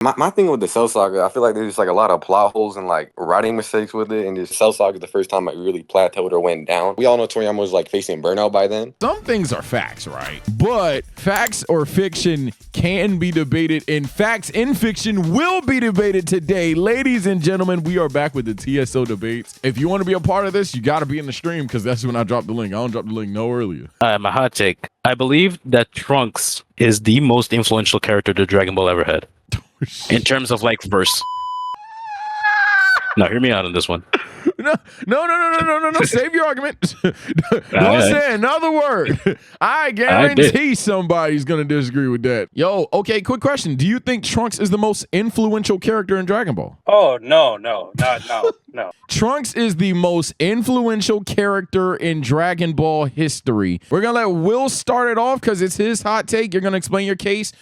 My thing with the Cell Saga, I feel like there's just like a lot of plot holes and like writing mistakes with it. And just Cell Saga is the first time it really plateaued or went down. We all know Toriyama was like facing burnout by then. Some things are facts, right? But facts or fiction can be debated, and facts in fiction will be debated today. Ladies and gentlemen, we are back with the TSO debates. If you want to be a part of this, you got to be in the stream because that's when I drop the link. I don't drop the link no earlier. My hot take. I believe that Trunks is the most influential character that Dragon Ball ever had. In terms of like verse. Now, hear me out on this one. No. Save your argument. Don't say another word. I guarantee somebody's going to disagree with that. Yo, okay, quick question. Do you think Trunks is the most influential character in Dragon Ball? Oh, no. Trunks is the most influential character in Dragon Ball history. We're going to let Will start it off because it's his hot take. You're going to explain your case.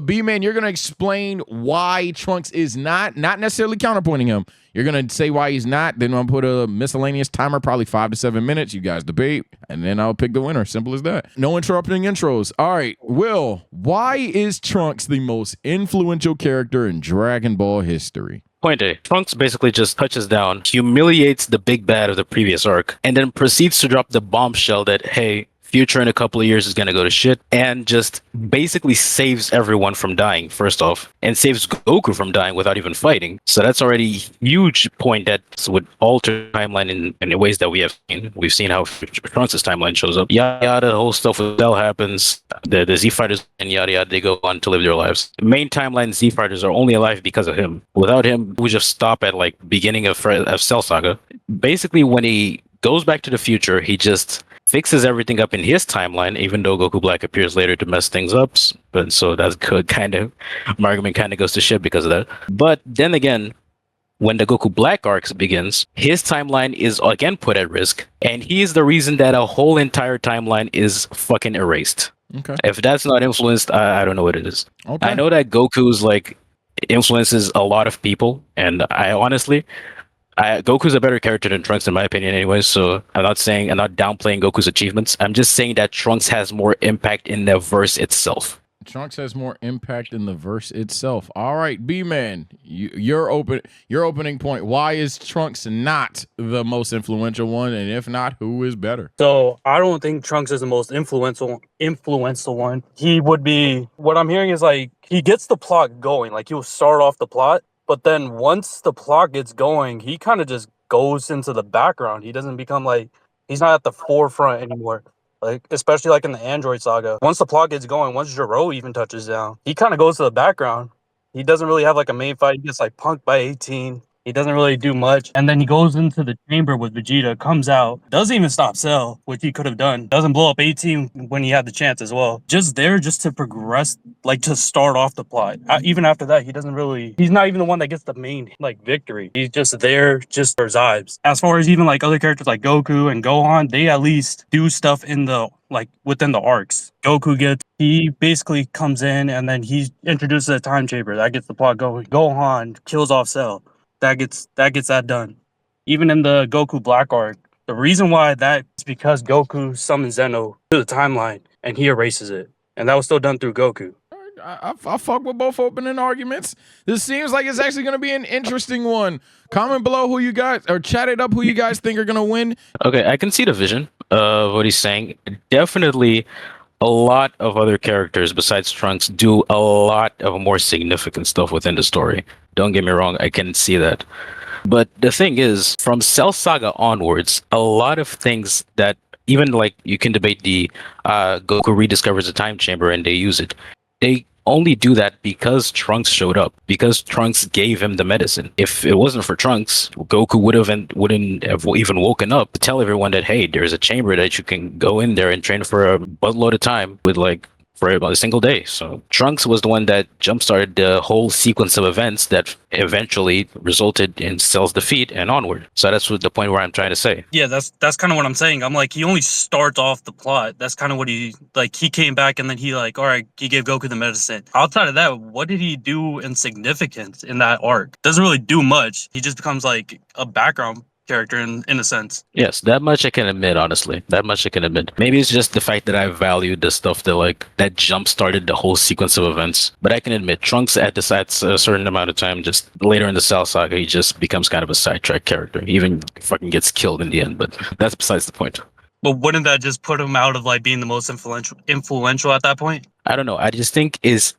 B-Man, you're going to explain why Trunks is not necessarily counterpointing him. You're going to say why he's not. Then I'll put a miscellaneous timer, probably 5 to 7 minutes. You guys debate, and then I'll pick the winner. Simple as that. No interrupting intros. All right, Will, why is Trunks the most influential character in Dragon Ball history? Point A. Trunks basically just touches down, humiliates the big bad of the previous arc, and then proceeds to drop the bombshell that, hey, future in a couple of years is going to go to shit, and just basically saves everyone from dying, first off, and saves Goku from dying without even fighting. So that's already a huge point that would alter timeline in ways that we have seen. We've seen how Trunks' timeline shows up. Yada yada, the whole stuff with Cell happens. The Z Fighters and yada yada, they go on to live their lives. The main timeline Z Fighters are only alive because of him. Without him, we just stop at like beginning of Cell Saga. Basically, when he goes back to the future, he just fixes everything up in his timeline, even though Goku Black appears later to mess things up. But so that's good, kind of, my argument kind of goes to shit because of that. But then again, when the Goku Black arc begins, his timeline is again put at risk, and he is the reason that a whole entire timeline is fucking erased. Okay. If that's not influenced, I don't know what it is. Okay. I know that Goku's like influences a lot of people, and I honestly, Goku's a better character than Trunks in my opinion anyways, so I'm not downplaying Goku's achievements. I'm just saying that Trunks has more impact in the verse itself. Trunks has more impact in the verse itself. All right, B-Man, your opening point. Why is Trunks not the most influential one? And if not, who is better? So I don't think Trunks is the most influential one. He would be, what I'm hearing is like, he gets the plot going. Like he'll start off the plot, but then once the plot gets going, he kind of just goes into the background. He doesn't become like, he's not at the forefront anymore. Like, especially like in the Android Saga. Once the plot gets going, once Jiro even touches down, he kind of goes to the background. He doesn't really have like a main fight. He gets like punked by 18. He doesn't really do much. And then he goes into the chamber with Vegeta, comes out, doesn't even stop Cell, which he could have done. Doesn't blow up 18 when he had the chance as well. Just there just to progress, like to start off the plot. Even after that, he's not even the one that gets the main like victory. He's just there just for vibes. As far as even like other characters like Goku and Gohan, they at least do stuff in the like within the arcs. He basically comes in and then he introduces a time chamber that gets the plot going. Gohan kills off Cell. That gets that done. Even in the Goku Black arc, the reason why that is because Goku summons Zeno to the timeline and he erases it. And that was still done through Goku. I fuck with both opening arguments. This seems like it's actually going to be an interesting one. Comment below who you guys, or chat it up who you guys think are going to win. Okay, I can see the vision of what he's saying. Definitely a lot of other characters besides Trunks do a lot of more significant stuff within the story. Don't get me wrong, I can see that. But the thing is, from Cell Saga onwards, a lot of things that even like you can debate the Goku rediscovers a time chamber and they use it. They only do that because Trunks showed up, because Trunks gave him the medicine. If it wasn't for Trunks, Goku wouldn't have even woken up to tell everyone that, hey, there's a chamber that you can go in there and train for a buttload of time with like for about a single day. So Trunks was the one that jump-started the whole sequence of events that eventually resulted in Cell's defeat and onward. So that's what the point where I'm trying to say. Yeah, that's kind of what I'm saying. I'm like, he only starts off the plot. That's kind of what he came back and then he like, all right, he gave Goku the medicine. Outside of that, what did he do in significance in that arc? Doesn't really do much. He just becomes like a background character in a sense. Yes, that much I can admit, honestly. That much I can admit. Maybe it's just the fact that I valued the stuff that like that jump started the whole sequence of events. But I can admit Trunks at this at a certain amount of time, just later in the Cell Saga, he just becomes kind of a sidetrack character. He even fucking gets killed in the end, but that's besides the point. But wouldn't that just put him out of like being the most influential at that point? I don't know. I just think his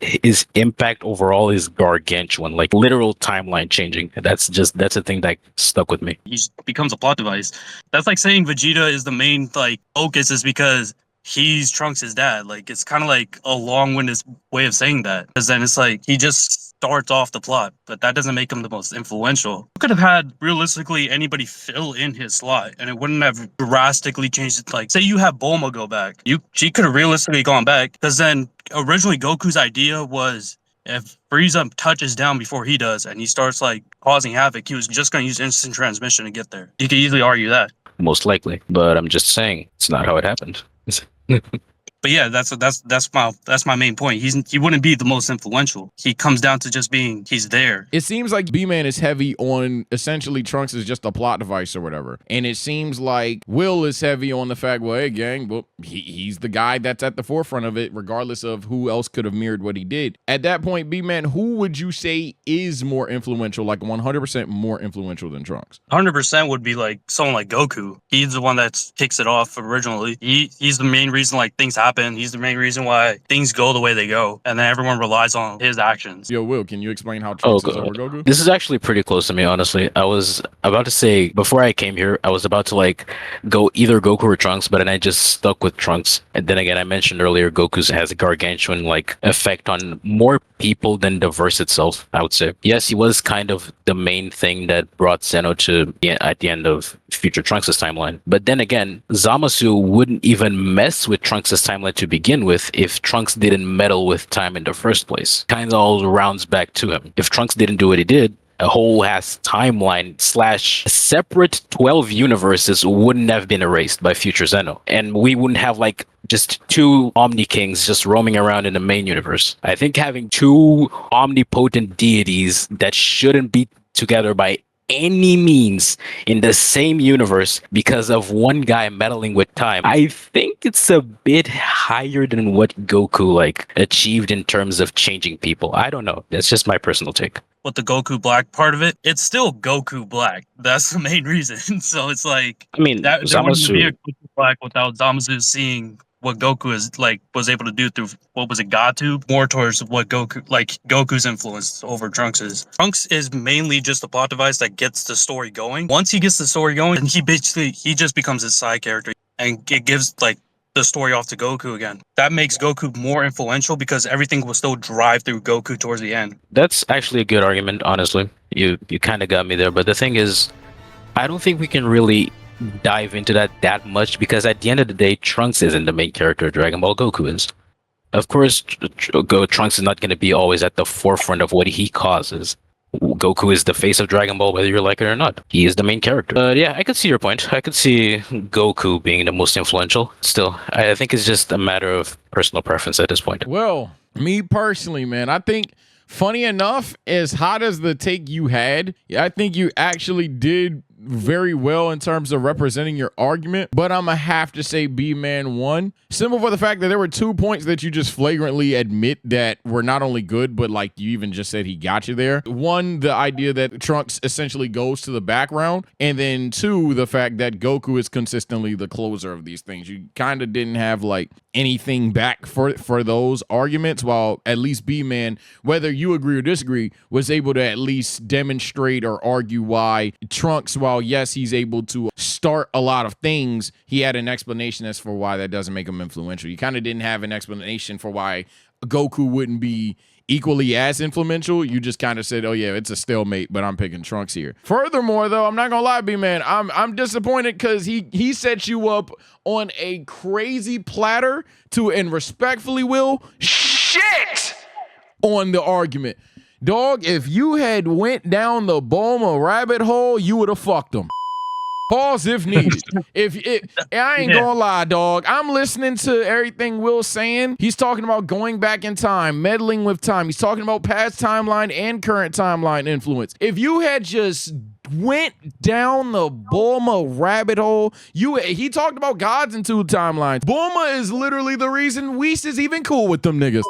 impact overall is gargantuan, like literal timeline changing. That's a thing that stuck with me. He becomes a plot device. That's like saying Vegeta is the main like focus is because he's Trunks' dad. Like it's kind of like a long-winded way of saying that, because then it's like he just starts off the plot, but that doesn't make him the most influential. You could have had realistically anybody fill in his slot, and it wouldn't have drastically changed it. Like say you have Bulma go back, she could have realistically gone back, because then originally Goku's idea was if Frieza touches down before he does and he starts like causing havoc, he was just going to use instant transmission to get there. You could easily argue that. Most likely, but I'm just saying it's not how it happened. But yeah, that's my main point. He wouldn't be the most influential. He comes down to just being he's there. It seems like B-Man is heavy on essentially Trunks is just a plot device or whatever. And it seems like Will is heavy on the fact, well, hey, gang, well, he's the guy that's at the forefront of it, regardless of who else could have mirrored what he did. At that point, B-Man, who would you say is more influential, like 100% more influential than Trunks? 100% would be like someone like Goku. He's the one that kicks it off originally. He's the main reason like things happen. He's the main reason why things go the way they go, and then everyone relies on his actions. Yo, Will, can you explain how Trunks is over Goku? This is actually pretty close to me, honestly. I was about to say, before I came here, I was about to like go either Goku or Trunks, but then I just stuck with Trunks. And then again, I mentioned earlier, Goku has a gargantuan like effect on more people than the verse itself, I would say. Yes, he was kind of the main thing that brought Zeno to at the end of future Trunks' timeline. But then again, Zamasu wouldn't even mess with Trunks' timeline to begin with if Trunks didn't meddle with time in the first place. Kind of all rounds back to him. If Trunks didn't do what he did, a whole ass timeline / separate 12 universes wouldn't have been erased by future Zeno. And we wouldn't have like just two Omni Kings just roaming around in the main universe. I think having two omnipotent deities that shouldn't be together by any means in the same universe because of one guy meddling with time, I think it's a bit higher than what Goku like achieved in terms of changing people. I don't know. That's just my personal take. With the Goku Black part of it, it's still Goku Black. That's the main reason. So it's like, I mean, that there wouldn't be a Goku Black without Zamasu seeing what Goku is like was able to do through what was it, God Tube, more towards what Goku's influence over Trunks is. Trunks is mainly just a plot device that gets the story going. Once he gets the story going, and he just becomes his side character, and it gives like the story off to Goku again. That makes Goku more influential because everything will still drive through Goku towards the end. That's actually a good argument, honestly. You kind of got me there, but the thing is, I don't think we can really dive into that much because at the end of the day, Trunks isn't the main character of Dragon Ball. Goku is. Of course, Trunks is not going to be always at the forefront of what he causes. Goku is the face of Dragon Ball, whether you like it or not. He is the main character. Yeah, I could see your point. I could see Goku being the most influential. Still, I think it's just a matter of personal preference at this point. Well, me personally, man, I think funny enough, as hot as the take you had, I think you actually did very well in terms of representing your argument, but I'm gonna have to say B-Man won. Simple for the fact that there were 2 points that you just flagrantly admit that were not only good, but like you even just said he got you there. One, the idea that Trunks essentially goes to the background, and then 2, the fact that Goku is consistently the closer of these things. You kind of didn't have like anything back for those arguments, while at least B-Man, whether you agree or disagree, was able to at least demonstrate or argue why Trunks, while yes, he's able to start a lot of things, he had an explanation as for why that doesn't make him influential. You kind of didn't have an explanation for why Goku wouldn't be equally as influential. You just kind of said, oh yeah, it's a stalemate, but I'm picking Trunks here. Furthermore, though, I'm not gonna lie, B-Man, I'm disappointed because he set you up on a crazy platter and respectfully, Will, shit on the argument. Dog, if you had went down the Bulma rabbit hole, you would have fucked him. Pause if needed. I ain't gonna lie, dog. I'm listening to everything Will's saying. He's talking about going back in time, meddling with time. He's talking about past timeline and current timeline influence. If you had just went down the Bulma rabbit hole. He talked about gods in 2 timelines. Bulma is literally the reason Whis is even cool with them niggas.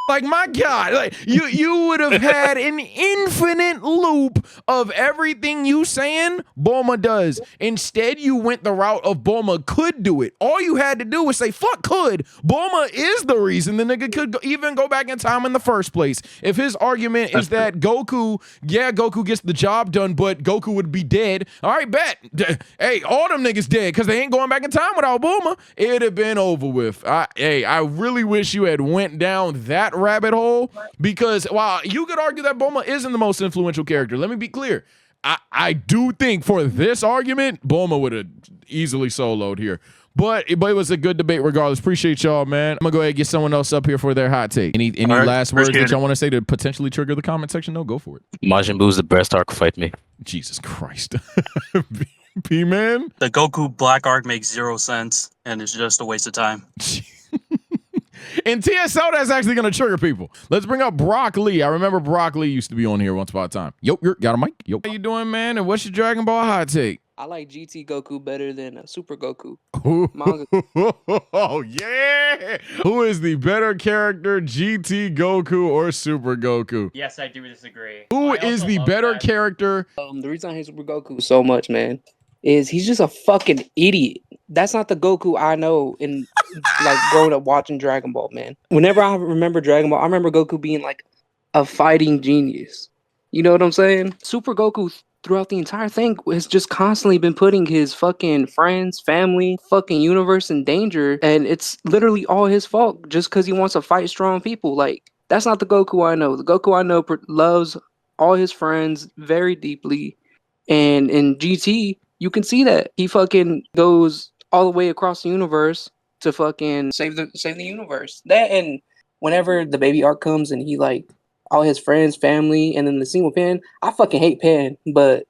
Like, my God, like you would have had an infinite loop of everything you saying Bulma does. Instead, you went the route of Bulma could do it. All you had to do was say, fuck could. Bulma is the reason the nigga could even go back in time in the first place. If his argument is that Goku gets the job done, but Goku would be dead. All right, bet. Hey, all them niggas dead because they ain't going back in time without Bulma. It'd have been over with. I really wish you had went down that rabbit hole, because while you could argue that Bulma isn't the most influential character, let me be clear. I do think for this argument, Bulma would have easily soloed here. But it was a good debate regardless. Appreciate y'all, man. I'm gonna go ahead and get someone else up here for their hot take. Any right, last words that y'all want to say to potentially trigger the comment section? No, go for it. Majin Buu's the best arc. Fight me. Jesus Christ. P-Man? The Goku Black arc makes 0 sense, and it's just a waste of time. And TSL, that's actually going to trigger people. Let's bring up Brock Lee. I remember Brock Lee used to be on here once upon a time. Yo, got a mic? Yo. How you doing, man? And what's your Dragon Ball hot take? I like GT Goku better than Super Goku. Manga. Oh, yeah. Who is the better character, GT Goku or Super Goku? Yes, I do disagree. Who is the better character? The reason I hate Super Goku so much, man, is he's just a fucking idiot. That's not the Goku I know in like growing up watching Dragon Ball, man. Whenever I remember Dragon Ball, I remember Goku being like a fighting genius. You know what I'm saying? Super Goku throughout the entire thing has just constantly been putting his fucking friends, family, fucking universe in danger, and it's literally all his fault just because he wants to fight strong people. Like, that's not the Goku I know. The Goku I know loves all his friends very deeply, and in GT, you can see that he fucking goes all the way across the universe to fucking save the universe. That, and whenever the baby arc comes and he like all his friends, family, and then the scene with Pan, I fucking hate Pan, but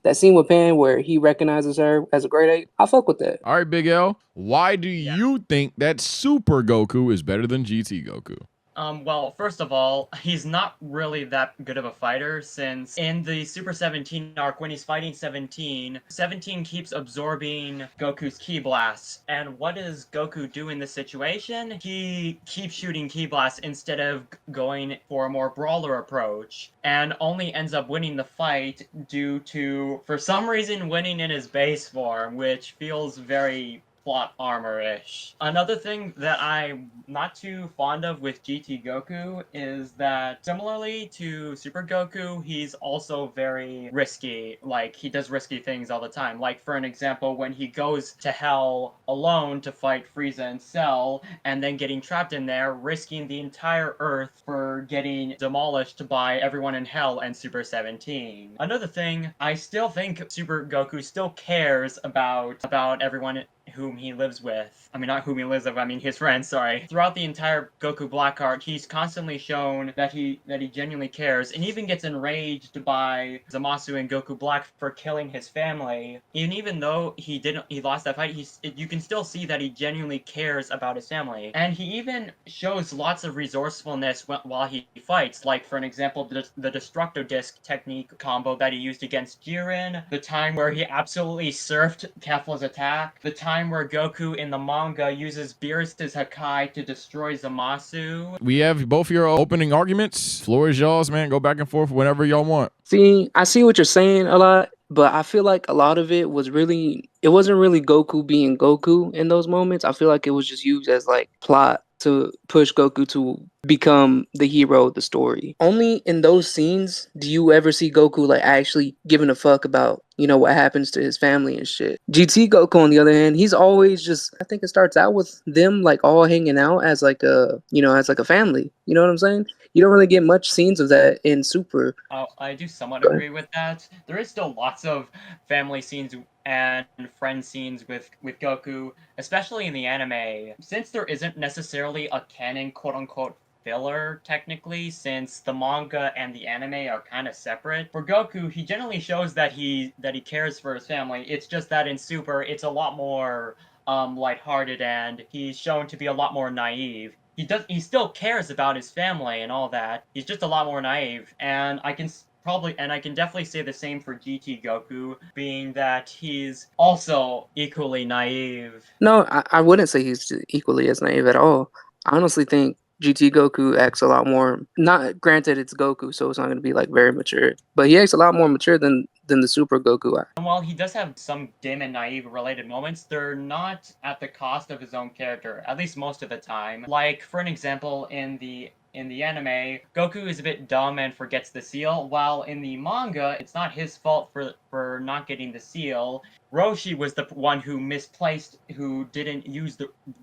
that scene with Pan where he recognizes her as a great ape, I fuck with that. All right, Big L, why do you think that Super Goku is better than GT Goku? Well, first of all, he's not really that good of a fighter, since in the Super 17 arc, when he's fighting 17, 17 keeps absorbing Goku's ki blasts. And what does Goku do in this situation? He keeps shooting ki blasts instead of going for a more brawler approach, and only ends up winning the fight due to, for some reason, winning in his base form, which feels very plot armor-ish. Another thing that I'm not too fond of with GT Goku is that, similarly to Super Goku, he's also very risky. Like, he does risky things all the time. Like, for an example, when he goes to Hell alone to fight Frieza and Cell, and then getting trapped in there, risking the entire Earth for getting demolished by everyone in Hell and Super 17. Another thing, I still think Super Goku still cares about everyone whom he lives with. I mean, not whom he lives with, I mean his friends, sorry. Throughout the entire Goku Black arc, he's constantly shown that he genuinely cares, and even gets enraged by Zamasu and Goku Black for killing his family. And even though he lost that fight, you can still see that he genuinely cares about his family. And he even shows lots of resourcefulness while he fights, like, for an example, the Destructo Disc technique combo that he used against Jiren, the time where he absolutely surfed Kefla's attack, the time where Goku in the manga uses Beerus' Hakai to destroy Zamasu. We have both your opening arguments. Floor is y'all's, man. Go back and forth whenever y'all want. See, I see what you're saying a lot, but I feel like a lot of it wasn't really Goku being Goku in those moments. I feel like it was just used as like plot to push Goku to become the hero of the story. Only in those scenes do you ever see Goku like actually giving a fuck about, you know, what happens to his family and shit. GT Goku, on the other hand, he's always just, I think it starts out with them like all hanging out as like a, you know, as like a family. You know what I'm saying? You don't really get much scenes of that in Super. I do somewhat agree with that. There is still lots of family scenes and friend scenes with Goku, especially in the anime. Since there isn't necessarily a canon quote-unquote filler, technically, since the manga and the anime are kind of separate. For Goku, he generally shows that he cares for his family. It's just that in Super, it's a lot more lighthearted, and he's shown to be a lot more naive. He still cares about his family and all that. He's just a lot more naive, and I can probably, and I can definitely say the same for GT Goku, being that he's also equally naive. No, I wouldn't say he's equally as naive at all. I honestly think GT Goku acts a lot more. Not granted, it's Goku, so it's not going to be like very mature, but he acts a lot more mature than the Super Goku. And while he does have some dim and naive related moments, they're not at the cost of his own character, at least most of the time. Like, for an example, in the anime, Goku is a bit dumb and forgets the seal, while in the manga, it's not his fault for not getting the seal. Roshi was the one who misplaced, who didn't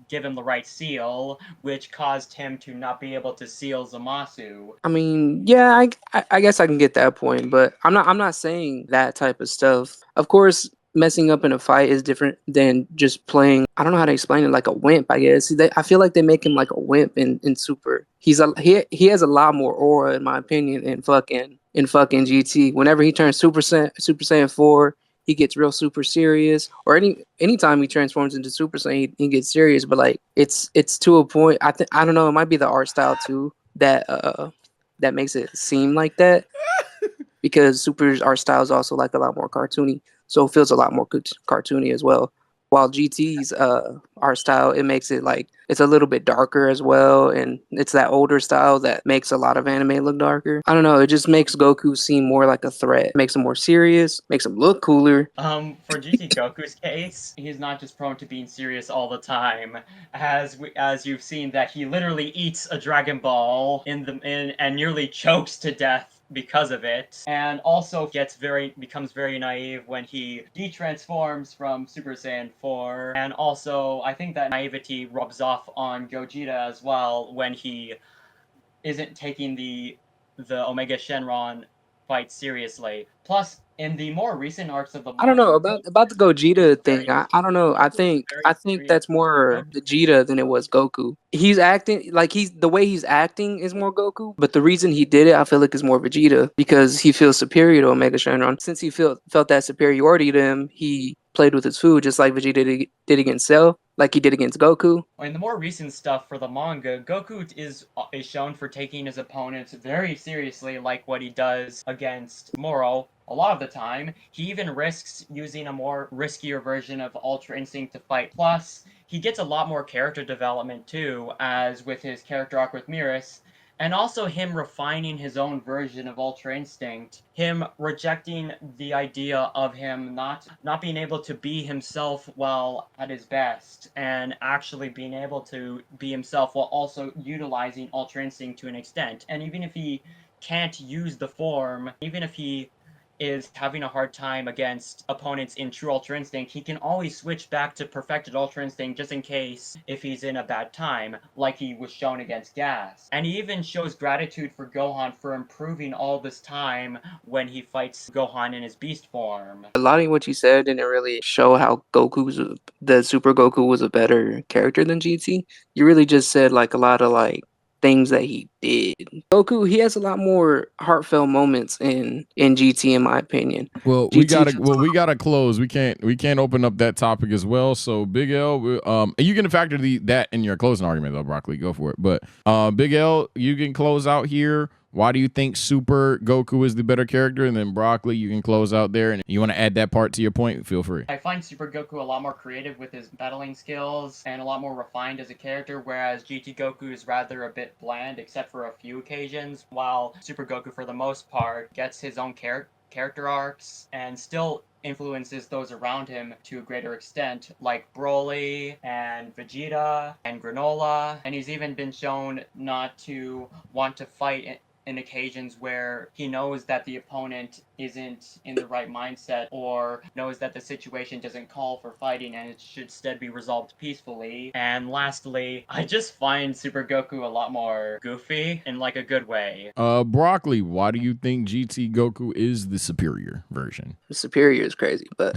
give him the right seal, which caused him to not be able to seal Zamasu. I mean, yeah, I guess I can get that point, but I'm not saying that type of stuff. Of course, messing up in a fight is different than just playing. I don't know how to explain it, like a wimp. I guess I feel like they make him like a wimp in Super. He has a lot more aura, in my opinion, in fucking GT. Whenever he turns Super Saiyan 4, he gets real super serious. Or anytime he transforms into Super Saiyan, he gets serious. But like it's to a point. I don't know. It might be the art style too that makes it seem like that, because Super's art style is also like a lot more cartoony, so it feels a lot more cartoony as well. While GT's art style, it makes it like it's a little bit darker as well, and it's that older style that makes a lot of anime look darker. I don't know, it just makes Goku seem more like a threat, makes him more serious, makes him look cooler. For GT Goku's case, he's not just prone to being serious all the time, as you've seen that he literally eats a Dragon Ball and nearly chokes to death because of it, and also becomes very naive when he de-transforms from Super Saiyan 4, and also I think that naivety rubs off on Gogeta as well when he isn't taking the Omega Shenron fight seriously. Plus, in the more recent arcs of the I don't know manga, about the Gogeta thing. very- I don't know. I Goku is think very I think serious. that's more Vegeta than it was Goku. He's acting like the way he's acting is more Goku, but the reason he did it, I feel like, is more Vegeta, because he feels superior to Omega Shenron. Since he felt that superiority to him, he played with his food just like Vegeta did against Cell, like he did against Goku. In the more recent stuff for the manga, Goku is shown for taking his opponents very seriously, like what he does against Moro. A lot of the time, he even risks using a more riskier version of Ultra Instinct to fight. Plus, he gets a lot more character development too, as with his character arc with Miras, and also him refining his own version of Ultra Instinct, him rejecting the idea of him not being able to be himself while at his best, and actually being able to be himself while also utilizing Ultra Instinct to an extent. And even if he can't use the form, even if he is having a hard time against opponents in true Ultra Instinct, he can always switch back to perfected Ultra Instinct just in case if he's in a bad time, like he was shown against Gas. And he even shows gratitude for Gohan for improving all this time when he fights Gohan in his beast form. A lot of what you said didn't really show how the Super Goku was a better character than GT. You really just said like a lot of like things that he did. Goku, he has a lot more heartfelt moments in GT, in my opinion. Well, GT we gotta close. We can't open up that topic as well. So Big L, and you can factor that in your closing argument though, Broccoli. Go for it. But Big L, you can close out here. Why do you think Super Goku is the better character? And then Broccoli, you can close out there. And you want to add that part to your point, feel free. I find Super Goku a lot more creative with his battling skills and a lot more refined as a character, whereas GT Goku is rather a bit bland except for a few occasions, while Super Goku for the most part gets his own character arcs and still influences those around him to a greater extent, like Broly and Vegeta and Granola, and he's even been shown not to want to fight in occasions where he knows that the opponent isn't in the right mindset or knows that the situation doesn't call for fighting and it should instead be resolved peacefully. And lastly, I just find Super Goku a lot more goofy in like a good way. Broccoli, why do you think GT Goku is the superior version? Superior is crazy, but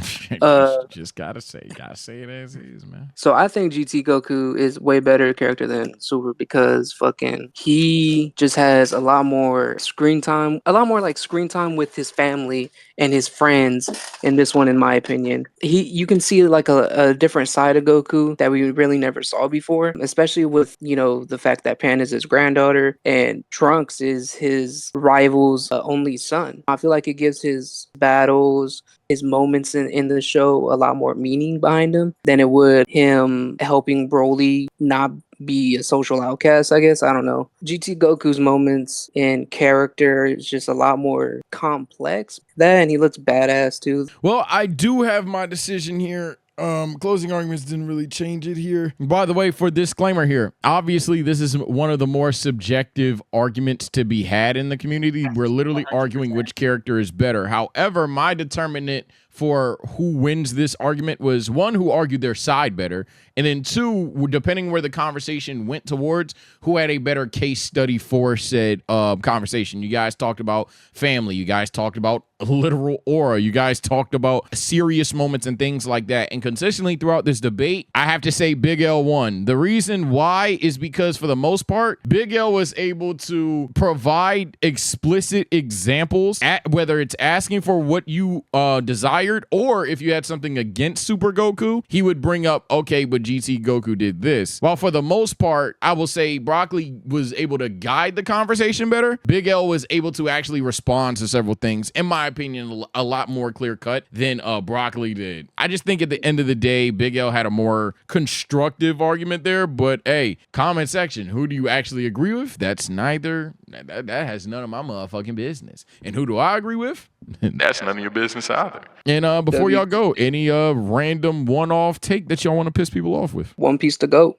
just gotta say it as is, man. so I think GT Goku is way better character than Super, because fucking he just has a lot more more screen time, a lot more like screen time with his family and his friends in this one, in my opinion. You can see like a different side of Goku that we really never saw before, especially with, the fact that Pan is his granddaughter and Trunks is his rival's only son. I feel like it gives his battles, his moments in the show a lot more meaning behind him than it would him helping Broly not be a social outcast, I guess. I don't know. GT Goku's moments and character is just a lot more complex. That, and he looks badass too. Well, I do have my decision here. Closing arguments didn't really change it here. By the way, for disclaimer here, obviously this is one of the more subjective arguments to be had in the community. We're literally arguing which character is better. However, my determinant for who wins this argument was, one, who argued their side better, and then two, depending where the conversation went towards, who had a better case study for said conversation. You guys talked about family. You guys talked about literal aura. You guys talked about serious moments and things like that. And consistently throughout this debate, I have to say Big L won. The reason why is because for the most part, Big L was able to provide explicit examples, whether it's asking for what you desired, or if you had something against Super Goku, he would bring up, okay, but GT Goku did this. While for the most part, I will say Broccoli was able to guide the conversation better. Big L was able to actually respond to several things, in my opinion, a lot more clear cut than Broccoli did. I just think at the end of the day, Big L had a more constructive argument there, but hey, comment section, who do you actually agree with? That's neither, that has none of my motherfucking business. And who do I agree with? That's none of your business either. And before y'all go, any random one-off take that y'all want to piss people off with? One Piece to go.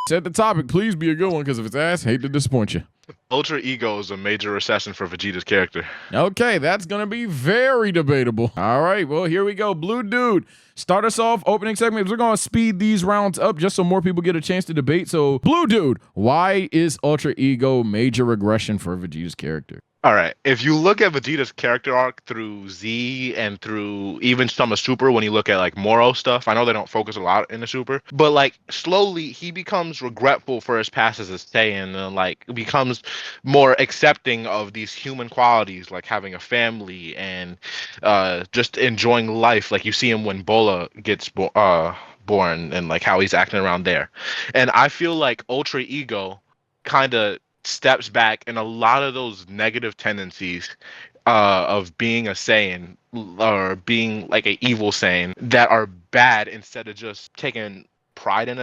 Set the topic, please be a good one, because if it's ass, hate to disappoint you. Ultra Ego is a major recession for Vegeta's character. Okay, that's going to be very debatable. All right, well, here we go. Blue Dude, start us off. Opening segments. We're going to speed these rounds up just so more people get a chance to debate. So, Blue Dude, why is Ultra Ego major regression for Vegeta's character? All right. If you look at Vegeta's character arc through Z and through even some of Super, when you look at like Moro stuff, I know they don't focus a lot in the Super, but like slowly he becomes regretful for his past as a Saiyan and like becomes more accepting of these human qualities, like having a family and just enjoying life. Like you see him when Bola gets born and like how he's acting around there. And I feel like Ultra Ego kind of steps back in a lot of those negative tendencies of being a Saiyan or being like an evil Saiyan that are bad, instead of just taking pride in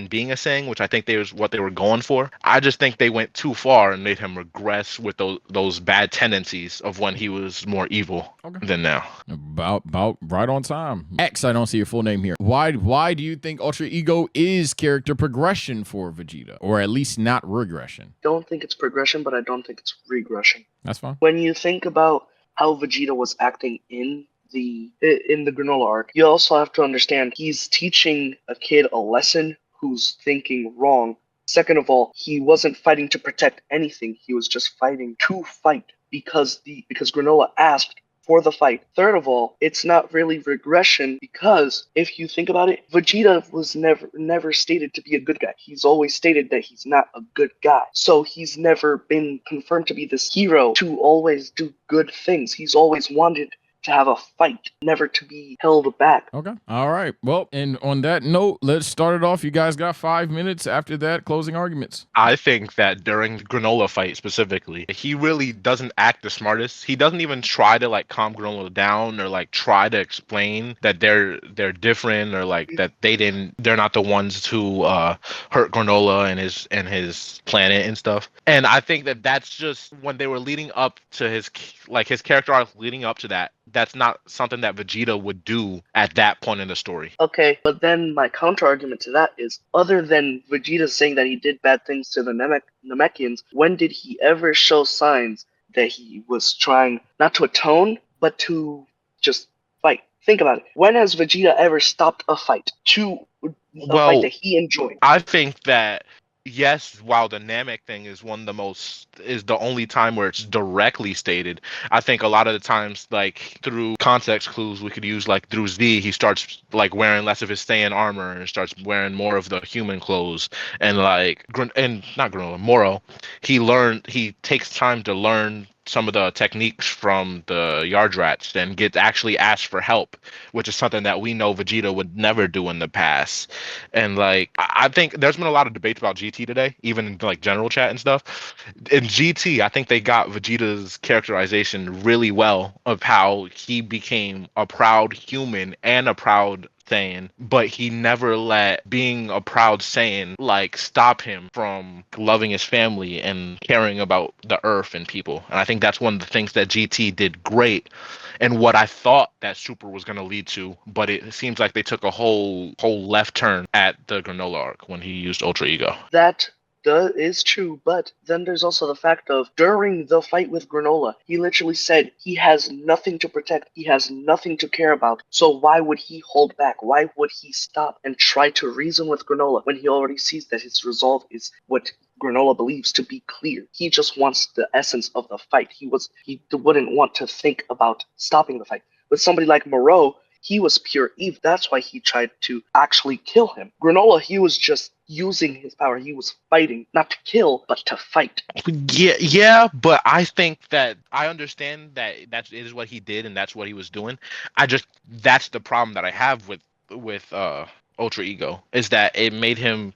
being a Saiyan, which I think was what they were going for. I just think they went too far and made him regress with those bad tendencies of when he was more evil than now. About right on time. X, I don't see your full name here. Why do you think Ultra Ego is character progression for Vegeta, or at least not regression? Don't think it's progression, but I don't think it's regression. That's fine. When you think about how Vegeta was acting in the granola arc, you also have to understand he's teaching a kid a lesson who's thinking wrong. Second of all, he wasn't fighting to protect anything. He was just fighting to fight because Granola asked for the fight. Third of all, it's not really regression, because if you think about it, Vegeta was never stated to be a good guy. He's always stated that he's not a good guy. So he's never been confirmed to be this hero to always do good things. He's always wanted to have a fight, never to be held back. Okay. All right. Well, and on that note, let's start it off. You guys got 5 minutes. After that, closing arguments. I think that during the Granola fight specifically, he really doesn't act the smartest. He doesn't even try to like calm Granola down or like try to explain that they're different, or like that they're not the ones who hurt Granola and his planet and stuff. And I think that that's just when they were leading up to his character arc leading up to that. That's not something that Vegeta would do at that point in the story. Okay, but then my counter argument to that is, other than Vegeta saying that he did bad things to the Namekians, when did he ever show signs that he was trying not to atone, but to just fight? Think about it. When has Vegeta ever stopped a fight fight that he enjoyed? I think that yes, while the Namek thing is the only time where it's directly stated. I think a lot of the times, like through context clues, we could use like through Z, he starts like wearing less of his Saiyan armor and starts wearing more of the human clothes. And like, and not Granola, Moro, he takes time to learn some of the techniques from the Yard Rats and gets actually asked for help, which is something that we know Vegeta would never do in the past. And like I think there's been a lot of debates about GT today, even in like general chat and stuff. In GT, I think they got Vegeta's characterization really well of how he became a proud human and a proud Saiyan, but he never let being a proud Saiyan like stop him from loving his family and caring about the earth and people. And I think that's one of the things that GT did great and what I thought that Super was going to lead to, but it seems like they took a whole left turn at the Granola arc when he used Ultra Ego. That is true, but then there's also the fact of during the fight with Granola, he literally said he has nothing to protect, he has nothing to care about, so why would he hold back? Why would he stop and try to reason with Granola when he already sees that his resolve is what Granola believes to be clear? He just wants the essence of the fight. He wouldn't want to think about stopping the fight. With somebody like Moreau, he was pure evil. That's why he tried to actually kill him. Granola, he was just using his power. He was fighting, not to kill, but to fight. Yeah, but I think that I understand that that is what he did and that's what he was doing. That's the problem that I have with Ultra Ego is that it made him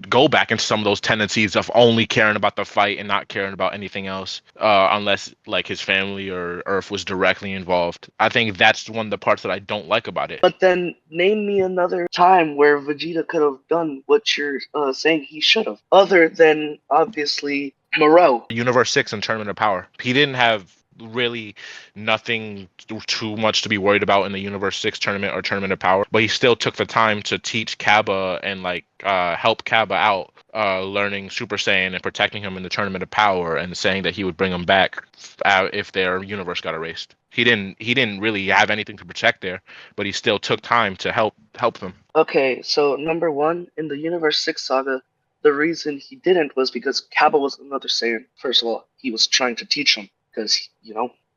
go back into some of those tendencies of only caring about the fight and not caring about anything else, unless like his family or Earth was directly involved. I think that's one of the parts that I don't like about it. But then name me another time where Vegeta could have done what you're saying he should have, other than obviously Moreau. Universe 6 and Tournament of Power. He didn't have really nothing too much to be worried about in the Universe 6 tournament or Tournament of Power, but he still took the time to teach Kaba and like help Kaba out, learning Super Saiyan and protecting him in the Tournament of Power and saying that he would bring him back if their universe got erased. He didn't really have anything to protect there, but he still took time to help them. Okay, so number one, in the Universe 6 saga, the reason he didn't was because Kaba was another Saiyan. First of all, he was trying to teach him because,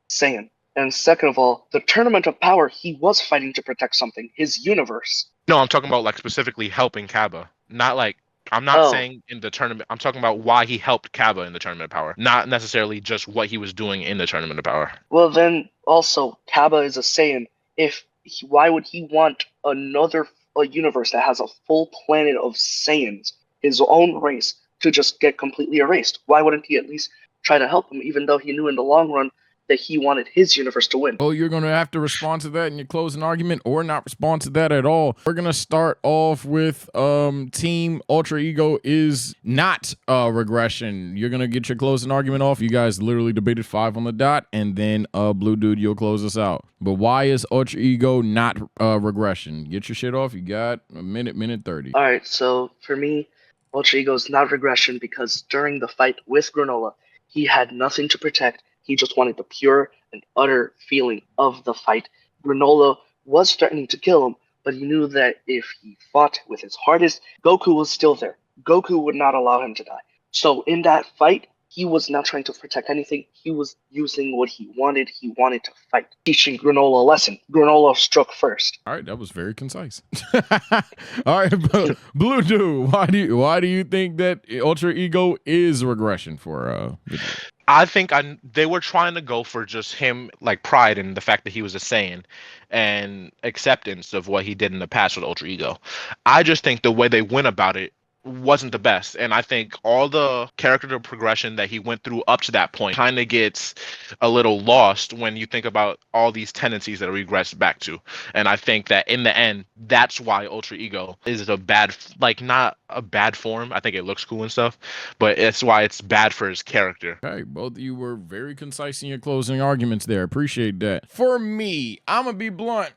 Saiyan. And second of all, the Tournament of Power, he was fighting to protect something, his universe. No, I'm talking about like specifically helping Kaba. Not like I'm not saying in the tournament. I'm talking about why he helped Kaba in the Tournament of Power, not necessarily just what he was doing in the Tournament of Power. Well, then also Kaba is a Saiyan. Why would he want a universe that has a full planet of Saiyans, his own race, to just get completely erased? Why wouldn't he at least try to help him, even though he knew in the long run that he wanted his universe to win? Oh, you're going to have to respond to that in your closing argument or not respond to that at all. We're going to start off with Team Ultra Ego is not regression. You're going to get your closing argument off. You guys literally debated 5 on the dot, and then Blue Dude, you'll close us out. But why is Ultra Ego not regression? Get your shit off. You got a minute 30. All right, so for me, Ultra Ego is not regression because during the fight with Granola, he had nothing to protect. He just wanted the pure and utter feeling of the fight. Granola was threatening to kill him, but he knew that if he fought with his hardest, Goku was still there. Goku would not allow him to die. So in that fight, he was not trying to protect anything. He was using what he wanted. He wanted to fight, teaching Granola a lesson. Granola struck first. All right, that was very concise. All right, Blue Dude, why do you think that Ultra Ego is regression for Vegeta? I think they were trying to go for just him, like pride in the fact that he was a Saiyan and acceptance of what he did in the past with Ultra Ego. I just think the way they went about it wasn't the best, and I think all the character progression that he went through up to that point kind of gets a little lost when you think about all these tendencies that he regressed back to. And I think that in the end, that's why Ultra Ego is not a bad form. I think it looks cool and stuff, but it's why it's bad for his character. Okay, both of you were very concise in your closing arguments there. Appreciate that. For me, I'm gonna be blunt.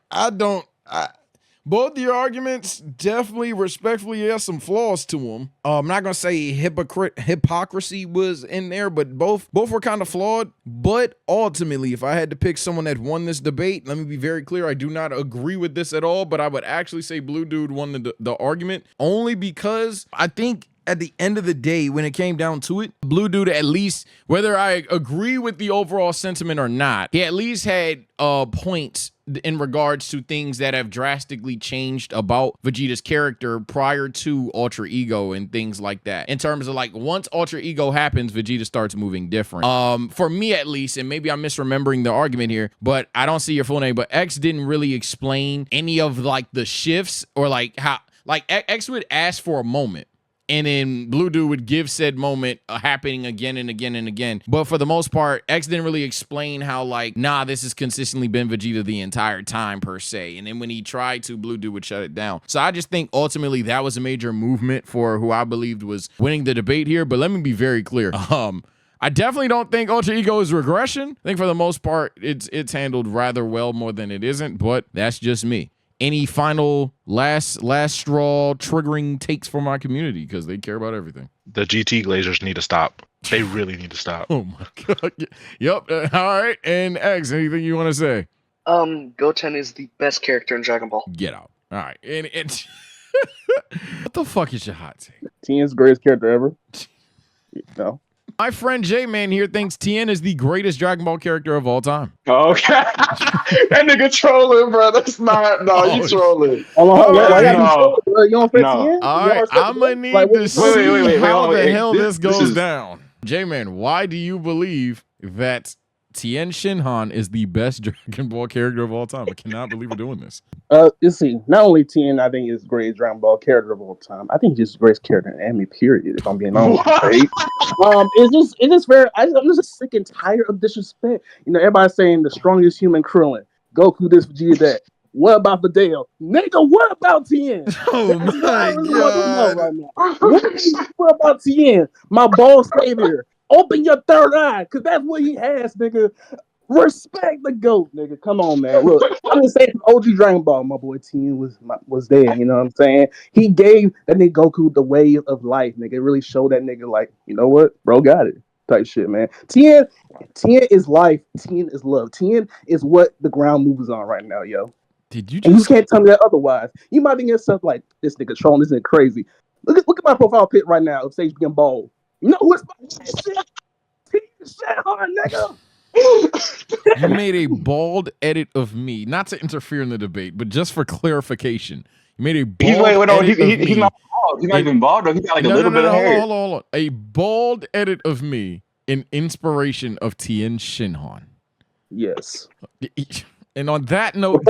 Both your arguments definitely respectfully have some flaws to them. I'm not gonna say hypocrisy was in there, but both were kind of flawed. But ultimately, if I had to pick someone that won this debate, let me be very clear, I do not agree with this at all, but I would actually say Blue Dude won the argument only because I think at the end of the day, when it came down to it, Blue Dude, at least, whether I agree with the overall sentiment or not, he at least had points in regards to things that have drastically changed about Vegeta's character prior to Ultra Ego and things like that. In terms of like, once Ultra Ego happens, Vegeta starts moving different. For me at least, and maybe I'm misremembering the argument here, but I don't see your full name, but X didn't really explain any of like the shifts or like how, like X would ask for a moment. And then Blue Dude would give said moment happening again and again and again. But for the most part, X didn't really explain how like, nah, this has consistently been Vegeta the entire time per se. And then when he tried to, Blue Dude would shut it down. So I just think ultimately that was a major movement for who I believed was winning the debate here. But let me be very clear. I definitely don't think Ultra Ego is regression. I think for the most part, it's handled rather well more than it isn't. But that's just me. Any final last straw triggering takes for my community because they care about everything. The GT Glazers need to stop. They really need to stop. Oh my god. Yep. All right. And X, anything you want to say? Goten is the best character in Dragon Ball. Get out. All right. And what the fuck is your hot take? Tien's greatest character ever. No. My friend J-Man here thinks Tien is the greatest Dragon Ball character of all time. Okay. That nigga trolling, bro. That's not. No, you trolling. Hold on. No. You don't fit No. Tien? All right. I'm going to need to see how the hell this goes down. J-Man, why do you believe that Tien Shinhan is the best Dragon Ball character of all time? I cannot believe we're doing this. You see, not only Tien, I think is the greatest Dragon Ball character of all time. I think he's just the greatest character in anime, period, if I'm being honest. Right? It's just very, I'm just sick and tired of disrespect. You know, everybody's saying the strongest human Krillin, Goku this, Vegeta that. What about Videl? Nigga, what about Tien? Oh my god. Right what about Tien? My ball savior. Open your third eye, because that's what he has, nigga. Respect the GOAT, nigga. Come on, man. Look, I'm just saying OG Dragon Ball, my boy Tien was there, you know what I'm saying? He gave that nigga Goku the way of life, nigga. It really showed that nigga, like, you know what? Bro got it. Type shit, man. Tien is life. Tien is love. Tien is what the ground moves on right now, yo. Did you just... And you can't tell me that otherwise. You might think yourself like, this nigga trolling, this nigga crazy. Look at my profile pic right now of Sage being bald. You know what's my shit? Shit hard, nigga. You made a bald edit of me, not to interfere in the debate, but just for clarification. You made a bald edit of me. He's not bald. He's not even bald, though. He's got like a little bit of hair. Hold on. A bald edit of me in inspiration of Tien Shinhan. Yes. And on that note...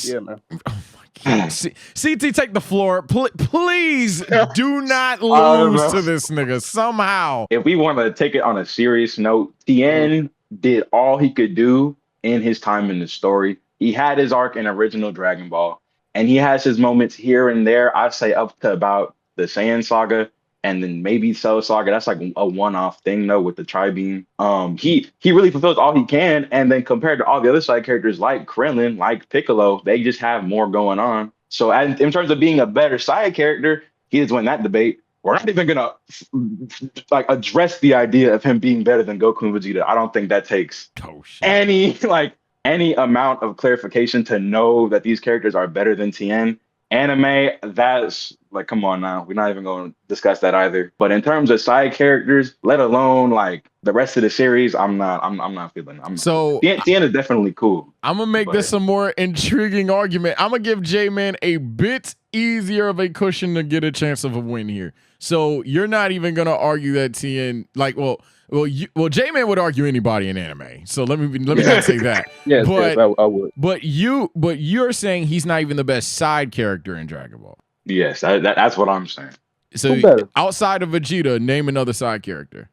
Yeah, man. Oh my god. CT, take the floor. Please do not lose to this nigga somehow. If we want to take it on a serious note, Tien did all he could do in his time in the story. He had his arc in original Dragon Ball, and he has his moments here and there. I'd say up to about the Saiyan Saga, and then maybe Cell Saga. That's like a one-off thing though with the Tri-Beam. He really fulfills all he can, and then compared to all the other side characters like Krillin, like Piccolo, they just have more going on. So in terms of being a better side character, he has won that debate. We're not even gonna like address the idea of him being better than Goku and Vegeta. I don't think that takes any amount of clarification to know that these characters are better than Tien. Anime, that's like, come on now. We're not even going to discuss that either. But in terms of side characters, let alone like the rest of the series, I'm not feeling it. Tien is definitely cool. I'm gonna make this a more intriguing argument. I'm gonna give J-Man a bit easier of a cushion to get a chance of a win here. So you're not even gonna argue that Tien, like, well, J-Man would argue anybody in anime. So let me not say that. Yes, I would. But you're saying he's not even the best side character in Dragon Ball. Yes, that's what I'm saying. So outside of Vegeta, name another side character.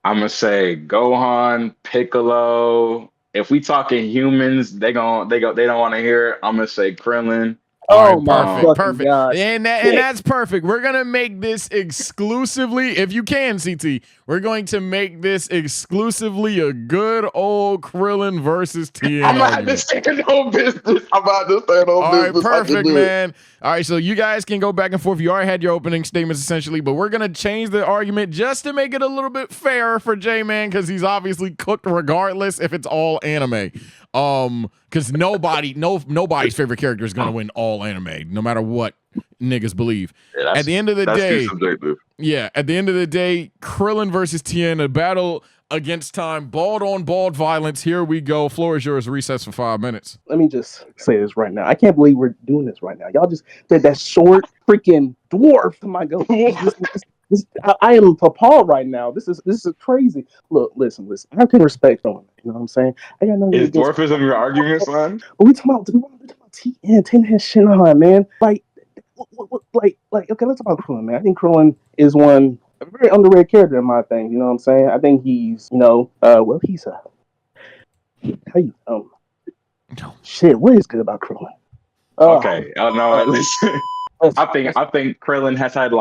I'm gonna say Gohan, Piccolo. If we talking humans, they don't want to hear it. I'm gonna say Krillin. Oh, perfect. God. And that's perfect. We're going to make this exclusively, if you can, CT, we're going to make this exclusively a good old Krillin versus Tien. I'm not just saying no business. I'm not just saying no business. All right, perfect, man. All right, so you guys can go back and forth. You already had your opening statements, essentially, but we're going to change the argument just to make it a little bit fairer for J-Man, because he's obviously cooked regardless if it's all anime. Because nobody's favorite character is going to win all anime, no matter what niggas believe. Yeah, At the end of the that's too day, subjective. yeah, at the end of the day, Krillin versus Tien, a battle against time, bald on bald violence. Here we go. Floor is yours. Recess for 5 minutes. Let me just say this right now. I can't believe we're doing this right now. Y'all just said that short freaking dwarf to my goat. I am appalled right now. This is crazy. Look, listen. I can respect on it. You know what I'm saying? I got nothing Is against. dwarfism your argument, son? But we talking about Tien. Tien has shit on, man. Okay, let's talk about Krillin, man. I think Krillin is a very underrated character in my thing. You know what I'm saying? I think he's, he's a how you shit. What is good about Krillin? Okay, no, listen. I think Krillin has had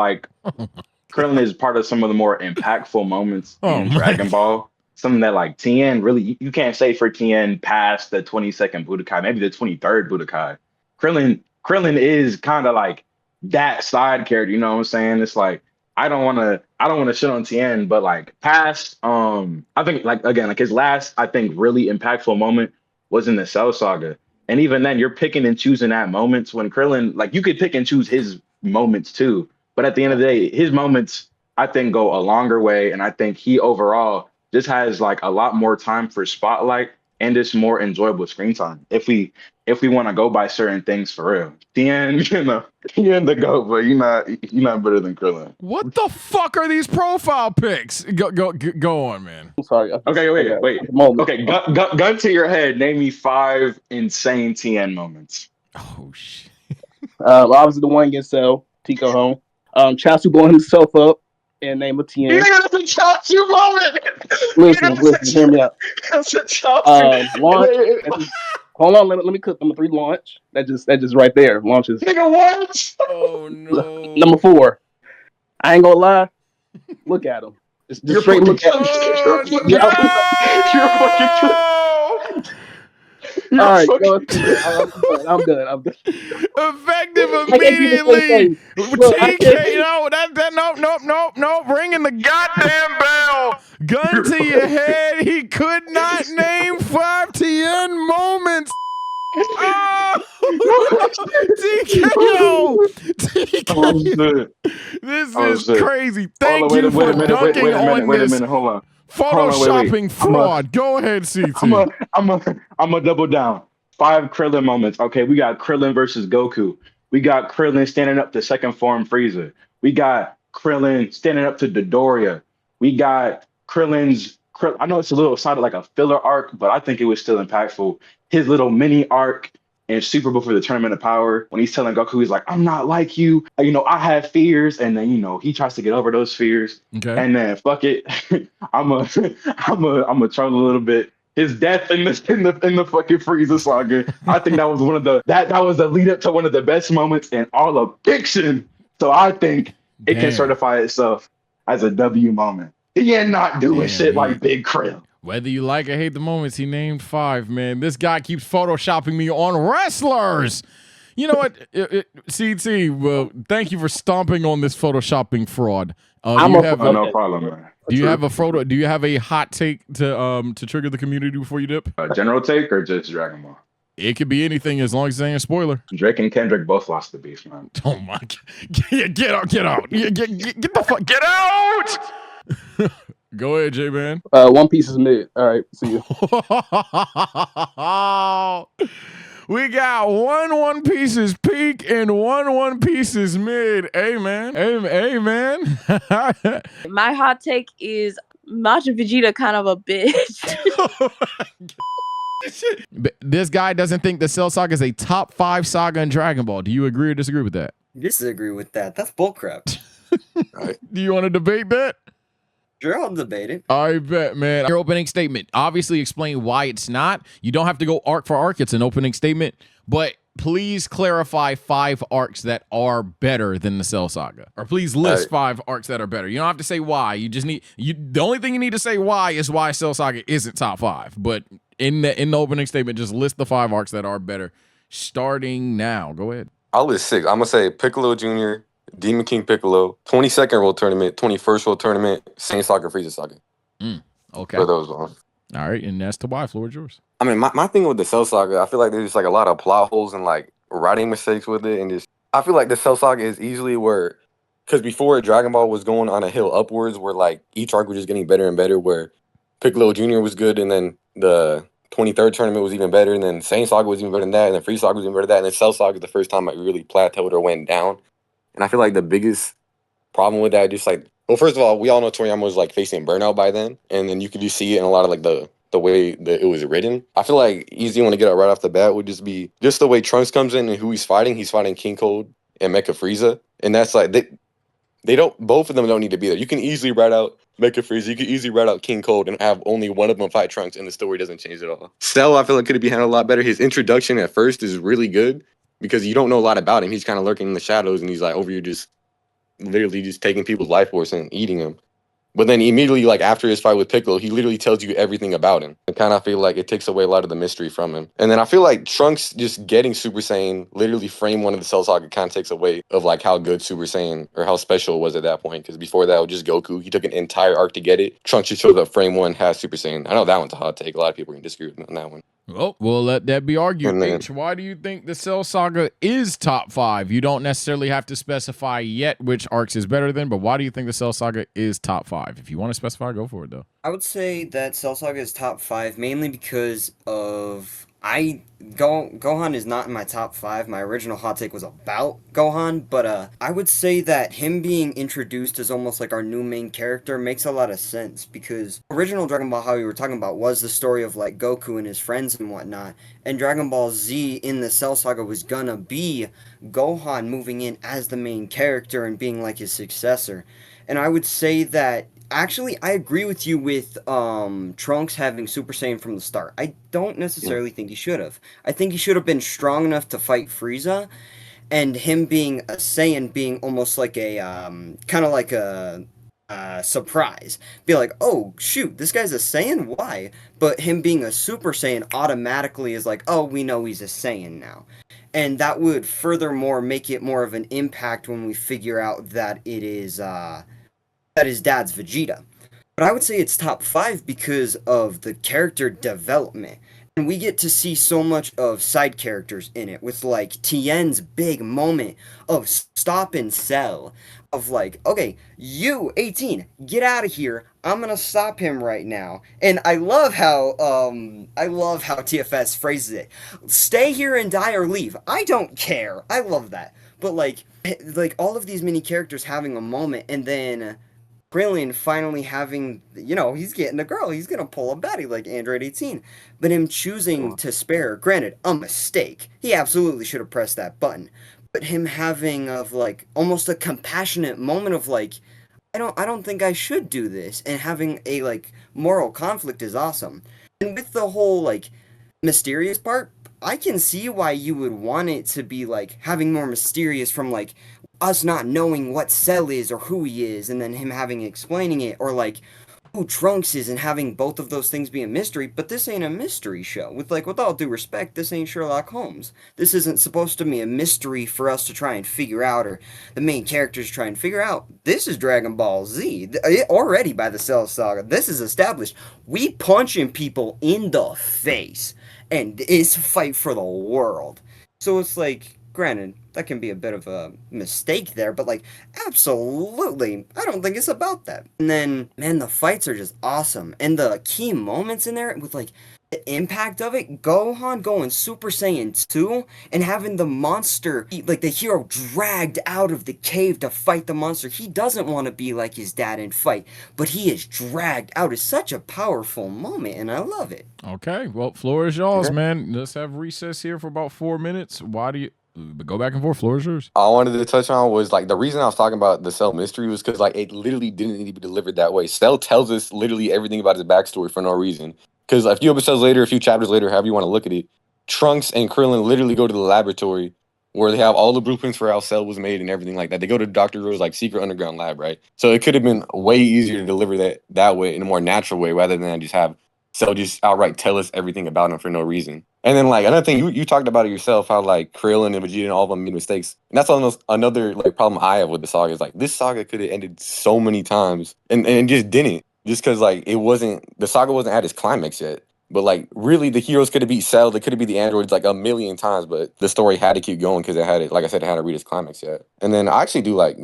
Krillin is part of some of the more impactful moments in Dragon Ball. Something that like Tien really you can't say for Tien past the 22nd Budokai, maybe the 23rd Budokai. Krillin is kind of like that side character, you know what I'm saying? It's like I don't wanna shit on Tien, but like past I think like his last I think really impactful moment was in the Cell Saga. And even then you're picking and choosing at moments when Krillin, like you could pick and choose his moments too. But at the end of the day, his moments I think go a longer way. And I think he overall just has like a lot more time for spotlight and it's more enjoyable screen time. If we want to go by certain things for real. Tien, Tien the GOAT, but you're not better than Krillin. What the fuck are these profile pics? Go on, man. I'm sorry. Okay, wait. Okay, gun to your head. Name me 5 insane Tien moments. Oh shit. Obviously the one against Cell, Tico home. Chasu blowing himself up and name of Tien. That's a Chasu moment. Listen, hear me out. That's a Chasu. Launch. Hold on, let me cook number 3 launch. That just right there launches. Nigga, what? Oh no. Number 4. I ain't gonna lie. Look at him. Just straight look at him. You're fucking all right, I'm done. Effective immediately. TK, no, ringing the goddamn bell. Gun to your head. He could not name 5 Tien moments. Oh, TKO. This is crazy. Thank you for dunking on this. Hold on. Photoshopping fraud. Go ahead, CT. I'm a double down. 5 Krillin moments. Okay, we got Krillin versus Goku. We got Krillin standing up to second form Frieza. We got Krillin standing up to Dodoria. We got I know it's a little sounded like a filler arc, but I think it was still impactful. His little mini arc in Super before the Tournament of Power, when he's telling Goku, he's like, I'm not like you. I have fears. And then, he tries to get over those fears. Okay. And then fuck it. I'm a troll a little bit. His death in the fucking Frieza saga. I think that was that was the lead up to one of the best moments in all of fiction. So I think it can certify itself as a W moment. He ain't not doing shit like Big Krill. Whether you like or hate the moments, he named 5, man. This guy keeps photoshopping me on wrestlers. You know what? CT, well, thank you for stomping on this photoshopping fraud. No problem, man. Do you have a photo? Do you have a hot take to trigger the community before you dip? General take or just Dragon Ball? It could be anything as long as it ain't a spoiler. Drake and Kendrick both lost the beef, man. Oh my God. Get out. Get the fuck. Get out. Go ahead, J-Man. One Piece is mid. All right, see you. We got One Piece is peak and One Piece is mid. Amen. Amen. My hot take is Majin Vegeta kind of a bitch. This guy doesn't think the Cell Saga is a top 5 saga in Dragon Ball. Do you agree or disagree with that? Disagree with that. That's bullcrap. Do you want to debate that? Sure, I'll debate it. I bet, man. Your opening statement. Obviously explain why it's not. You don't have to go arc for arc. It's an opening statement. But please clarify 5 arcs that are better than the Cell Saga. Or please list 5 arcs that are better. You don't have to say why. You just need the only thing you need to say why is why Cell Saga isn't top 5. But in the opening statement, just list the 5 arcs that are better. Starting now. Go ahead. I'll list 6. I'm gonna say Piccolo Jr., Demon King Piccolo, 22nd World Tournament, 21st World Tournament, Saiyan Saga, Frieza Saga. Okay. For those ones. All right, and that's to why. Floor is yours. I mean, my thing with the Cell Saga, I feel like there's just like a lot of plot holes and like writing mistakes with it, and just I feel like the Cell Saga is easily where, because before Dragon Ball was going on a hill upwards, where like each arc was just getting better and better. Where Piccolo Jr. was good, and then the 23rd tournament was even better, and then Saiyan Saga was even better than that, and then Free Saga was even better than that, and then Cell Saga is the first time it really plateaued or went down. And I feel like the biggest problem with that, just like, well, first of all, we all know Toriyama was like facing burnout by then, and then you could just see it in a lot of like the way that it was written. I feel like easy one to get out right off the bat would just be just the way Trunks comes in and who he's fighting. He's fighting King Cold and Mecha Frieza, and that's like they don't, both of them don't need to be there. You can easily write out Mecha Frieza, you can easily write out King Cold and have only one of them fight Trunks, and the story doesn't change at all. Cell, I feel like could be handled a lot better. His introduction at first is really good because you don't know a lot about him. He's kind of lurking in the shadows, and he's like over here just literally just taking people's life force and eating them. But then immediately, like after his fight with Piccolo, he literally tells you everything about him. I kind of feel like it takes away a lot of the mystery from him. And then I feel like Trunks just getting Super Saiyan, literally frame one of the Cell Saga, kind of takes away of like how good Super Saiyan or how special it was at that point. Because before that, it was just Goku. He took an entire arc to get it. Trunks just shows up frame one, has Super Saiyan. I know that one's a hot take. A lot of people can disagree with me on that one. Oh, we'll let that be argued. And then- H, why do you think the Cell Saga is top 5? You don't necessarily have to specify yet which arcs is better than, but why do you think the Cell Saga is top 5? If you want to specify, go for it, though. I would say that Cell Saga is top 5 mainly because of Gohan is not in my top 5. My original hot take was about Gohan, but I would say that him being introduced as almost like our new main character makes a lot of sense because original Dragon Ball, how we were talking about, was the story of like Goku and his friends and whatnot, and Dragon Ball Z in the Cell Saga was gonna be Gohan moving in as the main character and being like his successor. And I would say that actually, I agree with you with Trunks having Super Saiyan from the start. I don't necessarily think he should have. I think he should have been strong enough to fight Frieza, and him being a Saiyan being almost like a kind of like a surprise. Be like, oh shoot, this guy's a Saiyan? Why? But him being a Super Saiyan automatically is like, oh, we know he's a Saiyan now. And that would furthermore make it more of an impact when we figure out that it is that his dad's Vegeta. But I would say it's top 5 because of the character development. And we get to see so much of side characters in it, with like Tien's big moment of stop and sell. Of like, okay, you, 18, get out of here. I'm gonna stop him right now. And I love how TFS phrases it. Stay here and die or leave. I don't care. I love that. But like all of these mini characters having a moment, and then Krillin finally having, he's getting a girl. He's going to pull a baddie like Android 18. But him choosing to spare, granted, a mistake. He absolutely should have pressed that button. But him having of like almost a compassionate moment of like, I don't think I should do this. And having a like moral conflict is awesome. And with the whole like mysterious part, I can see why you would want it to be like having more mysterious from like us not knowing what Cell is or who he is, and then him having explaining it, or like who Trunks is and having both of those things be a mystery. But this ain't a mystery show. With all due respect, this ain't Sherlock Holmes. This isn't supposed to be a mystery for us to try and figure out, or the main characters try and figure out. This is Dragon Ball Z. Already by the Cell Saga, this is established. We punching people in the face, and it's a fight for the world. So it's like, granted, that can be a bit of a mistake there, but like, absolutely, I don't think it's about that. And then, man, the fights are just awesome. And the key moments in there with like the impact of it, Gohan going Super Saiyan 2 and having the monster, like the hero dragged out of the cave to fight the monster. He doesn't want to be like his dad and fight, but he is dragged out. It's such a powerful moment, and I love it. Okay, well, floor is yours, man. Let's have recess here for about 4 minutes. Why do you... Go back and forth. Floor is yours. All I wanted to touch on was like the reason I was talking about the Cell mystery was because like it literally didn't need to be delivered that way. Cell tells us literally everything about his backstory for no reason. Because a few episodes later, a few chapters later, however you want to look at it, Trunks and Krillin literally go to the laboratory where they have all the blueprints for how Cell was made and everything like that. They go to Dr. Rose's like secret underground lab, right? So it could have been way easier to deliver that way in a more natural way rather than just have Cell just outright tell us everything about him for no reason. And then like another thing, you talked about it yourself, how like Krillin and Vegeta and all of them made mistakes. And that's almost another like problem I have with the saga is like this saga could have ended so many times and it just didn't. Just because like the saga wasn't at its climax yet. But like, really, the heroes could have beat Cell. They could have beat the androids like a million times. But the story had to keep going because it had it. Like I said, it had to reach its climax yet. And then I actually do like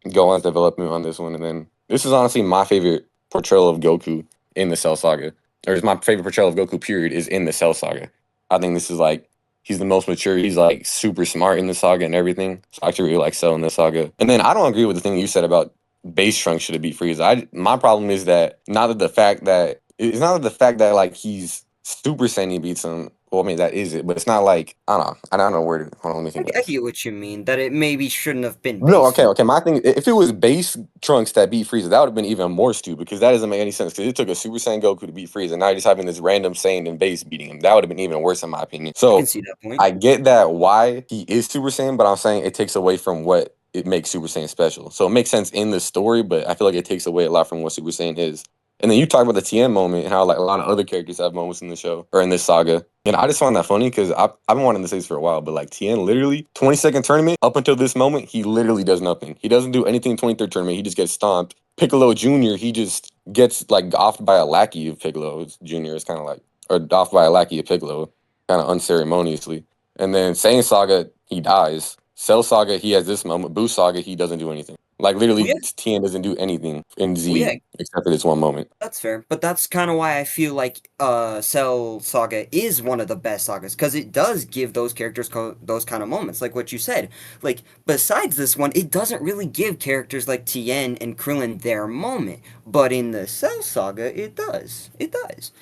Gohan's development on this one. And then this is honestly my favorite portrayal of Goku in the Cell Saga, or is my favorite portrayal of Goku. Period is in the Cell Saga. I think this is like he's the most mature. He's like super smart in the saga and everything. So I actually really like Cell in the saga. And then I don't agree with the thing you said about base Trunks should have beat Frieza. My problem is that not the fact that like he's Super Saiyan he beats him. Well, I mean that is it, but it's not like I don't know where. Hold on, let me think. I get what you mean. That it maybe shouldn't have been. No, based okay. My thing, if it was base Trunks that beat Frieza, that would have been even more stupid because that doesn't make any sense. Because it took a Super Saiyan Goku to beat Frieza, and now you're just having this random Saiyan in base beating him. That would have been even worse in my opinion. I So can see that point. I get that why he is Super Saiyan, but I'm saying it takes away from what it makes Super Saiyan special. So it makes sense in the story, but I feel like it takes away a lot from what Super Saiyan is. And then you talk about the Tien moment and how like a lot of other characters have moments in the show or in this saga. And I just find that funny because I've been wanting to say this for a while, but like Tien literally 22nd tournament up until this moment, he literally does nothing. He doesn't do anything in 23rd tournament. He just gets stomped. Piccolo Jr., he just gets like offed by a lackey of Piccolo Jr. It's kind of like, or offed by a lackey of Piccolo, kind of unceremoniously. And then Saiyan Saga, he dies. Cell Saga, he has this moment. Boo Saga, he doesn't do anything. Like literally, Tien doesn't do anything in Z except for this one moment. That's fair, but that's kind of why I feel like Cell Saga is one of the best sagas because it does give those characters those kind of moments, like what you said. Like besides this one, it doesn't really give characters like Tien and Krillin their moment, but in the Cell Saga, it does. It does.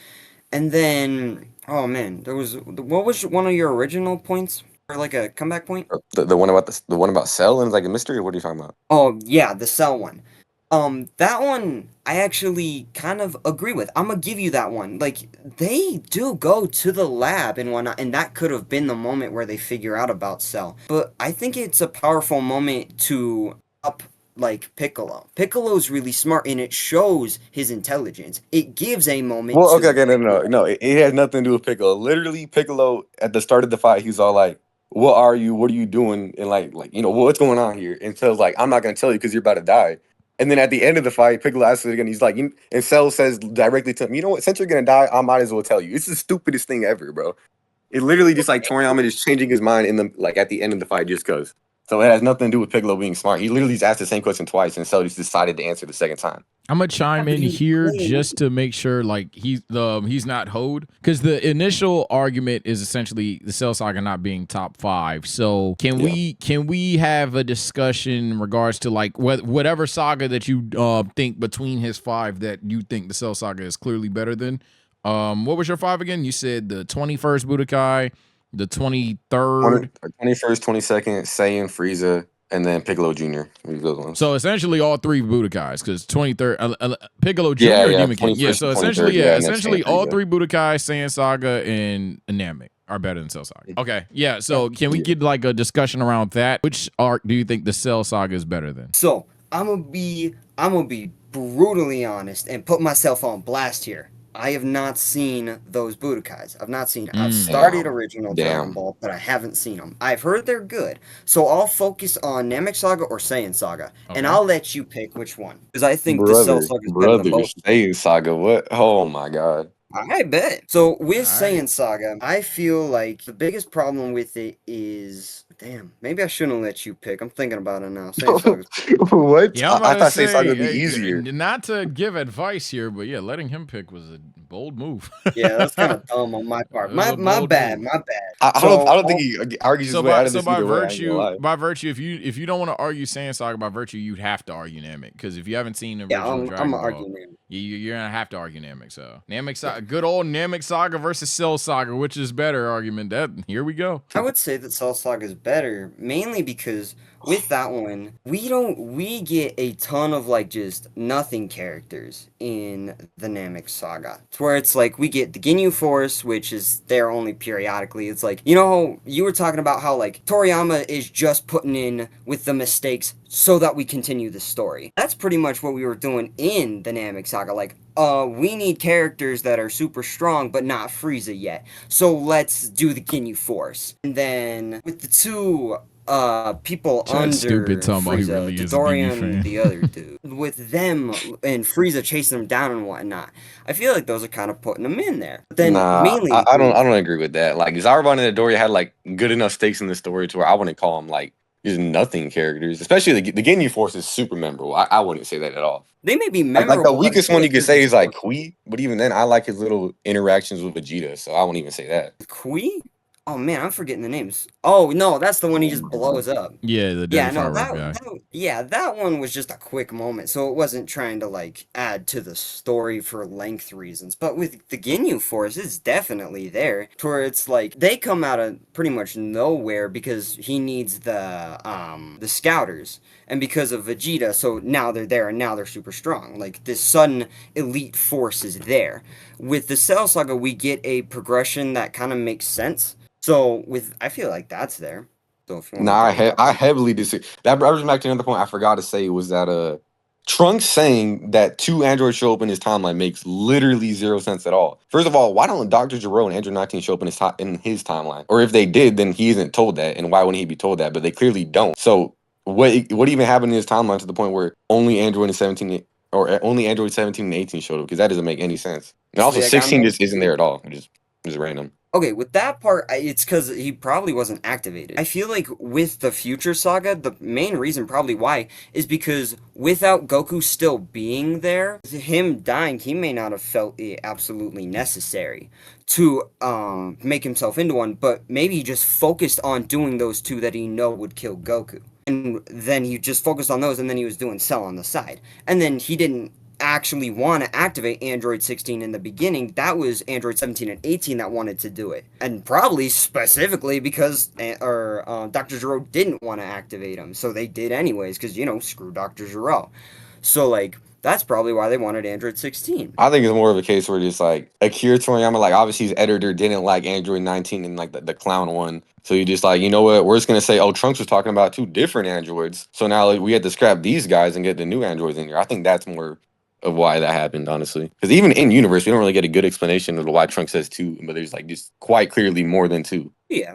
And then, oh man, what was one of your original points? Or like a comeback point? The one about the one about Cell and it's like a mystery. What are you talking about? Oh yeah, the Cell one. That one I actually kind of agree with. I'm gonna give you that one. Like they do go to the lab and whatnot, and that could have been the moment where they figure out about Cell. But I think it's a powerful moment to up like Piccolo. Piccolo's really smart, and it shows his intelligence. It gives a moment. Well, okay, no. It has nothing to do with Piccolo. Literally, Piccolo at the start of the fight, he's all like, "What are you? What are you doing?" And like what's going on here? And Cell's like, "I'm not gonna tell you because you're about to die." And then at the end of the fight, Piccolo asks it again. He's like, and Cell says directly to him, "You know what? Since you're gonna die, I might as well tell you." It's the stupidest thing ever, bro. It literally just like Toriyama just changing his mind in the like at the end of the fight just cause. So it has nothing to do with Piccolo being smart. He literally just asked the same question twice, and Cell just decided to answer the second time. I'm gonna chime in here just to make sure like he's not hoed because the initial argument is essentially the Cell Saga not being top 5. So can we have a discussion in regards to like whatever saga that you think between his 5 that you think the Cell Saga is clearly better than? What was your 5 again? You said the 21st Budokai, the 23rd, 21st, 22nd, Saiyan, Frieza, and then Piccolo Jr. Those ones. So essentially all 3 Budokais, because 23rd Piccolo Jr. Demon King. Yeah, so essentially, essentially all 3 Budokais, Saiyan Saga, and Namek are better than Cell Saga. Okay, yeah. So can we get like a discussion around that? Which arc do you think the Cell Saga is better than? So I'm gonna be brutally honest and put myself on blast here. I have not seen those Budokais. I've started original Dragon Ball, but I haven't seen them. I've heard they're good. So I'll focus on Namek Saga or Saiyan Saga, and I'll let you pick which one. Because I think the Cell Saga is better than both. Saiyan Saga, what? Oh my god. I bet. So with Saiyan Saga, I feel like the biggest problem with it is, damn, maybe I shouldn't let you pick. I'm thinking about it now. Saiyan Saga's what? Yeah, I thought Saiyan Saga would be easier. Not to give advice here, but yeah, letting him pick was a bold move. Yeah, that's kind of dumb on my part. My bad. I don't think he argues his way out of this by virtue, if you don't want to argue Saiyan Saga by virtue, you'd have to argue Namek because if you haven't seen the original Dragon Ball, argue Namek. You're gonna have to argue Namek. So Namek Saga, good old Namek Saga versus Cell Saga, which is better argument. That here we go. I would say that Cell Saga is better, mainly because with that one, we get a ton of like just nothing characters in the Namek Saga. It's where it's like we get the Ginyu Force, which is there only periodically. It's like, you know, you were talking about how like Toriyama is just putting in with the mistakes so that we continue the story. That's pretty much what we were doing in the Namek Saga. Like, we need characters that are super strong, but not Frieza yet. So let's do the Ginyu Force. And then with the two people Chat under stupid talking about he Frieza, really is a BB Dodoria fan. and the other dude, with them and Frieza chasing them down and whatnot. I feel like those are kind of putting them in there. But then Nah, mainly, I don't agree with that. Like Zarvan and Dodoria had like good enough stakes in the story to where I wouldn't call them like just nothing characters. Especially the Ginyu Force is super memorable. I wouldn't say that at all. they may be Like the memorable. but I weakest feel one you like could they're say just is like Kui, but even then I like his little interactions with Vegeta, so I won't even say that. Kui? Oh man, I'm forgetting the names. Oh no, that's the one he just blows up. Yeah, the Yeah, dirty no, firework guy. that one was just a quick moment, so it wasn't trying to like add to the story for length reasons. But with the Ginyu Force, it's definitely there, to where it's like they come out of pretty much nowhere because he needs the scouters, and because of Vegeta, so now they're there and now they're super strong. Like this sudden elite force is there. With the Cell Saga, we get a progression that kind of makes sense. So I feel like that's there. So if you want to Nah, debate I heavily disagree. That brings me back to another point I forgot to say was that Trunks saying that two androids show up in his timeline makes literally zero sense at all. First of all, why don't Dr. Gero and Android 19 show up in his timeline? Or if they did, then he isn't told that, and why wouldn't he be told that? But they clearly don't. So what even happened in his timeline to the point where only Android 17 and 18 showed up? Because that doesn't make any sense. And also Actually, I got 16 another just isn't there at all. Just random. Okay, with that part, it's because he probably wasn't activated. I feel like with the Future Saga, the main reason probably why is because without Goku still being there, him dying, he may not have felt it absolutely necessary to make himself into one, but maybe he just focused on doing those two that he know would kill Goku. And then he just focused on those, and then he was doing Cell on the side. And then he didn't actually want to activate Android 16 in the beginning. That was Android 17 and 18 that wanted to do it, and probably specifically because Dr. Gero didn't want to activate him, so they did anyways because screw Dr. Gero. So like that's probably why they wanted Android 16. I think it's more of a case where just like Akira Toriyama, like obviously his editor didn't like Android 19 and like the clown one. So you just like, you know what, we're just gonna say, oh, Trunks was talking about two different androids. So now like, we had to scrap these guys and get the new androids in here. I think that's more of why that happened, honestly. Because even in universe, we don't really get a good explanation of why Trunks says two, but there's like just quite clearly more than two. Yeah,